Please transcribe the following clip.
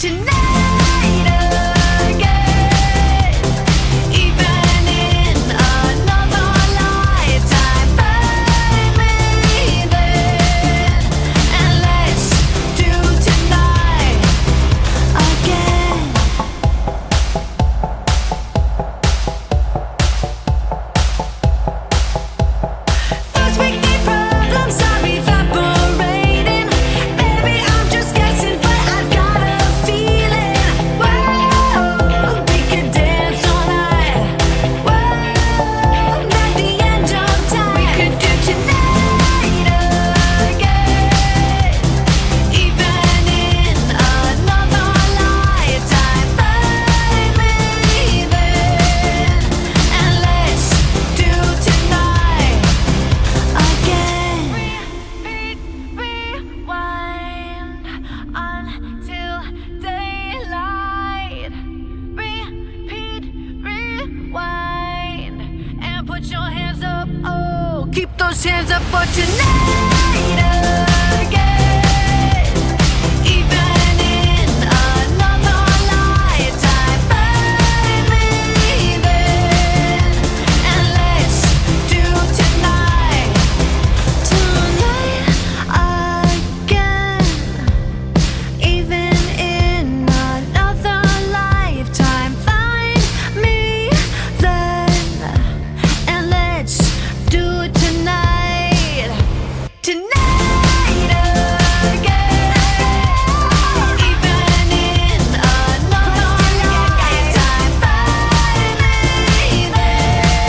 tonight again. Even in another lifetime, find me then, and let's do tonight again. First we need problems, I'm evaporating. Baby, I'm just guessing, but I've got a feeling. Whoa, we could dance all night. Whoa, not the end of time. We could do tonight again. Even in another lifetime, find me then, and let's do tonight again. Repeat, rewind until daylight. Repeat, rewind, and put your hands up. Oh, keep those hands up for tonight.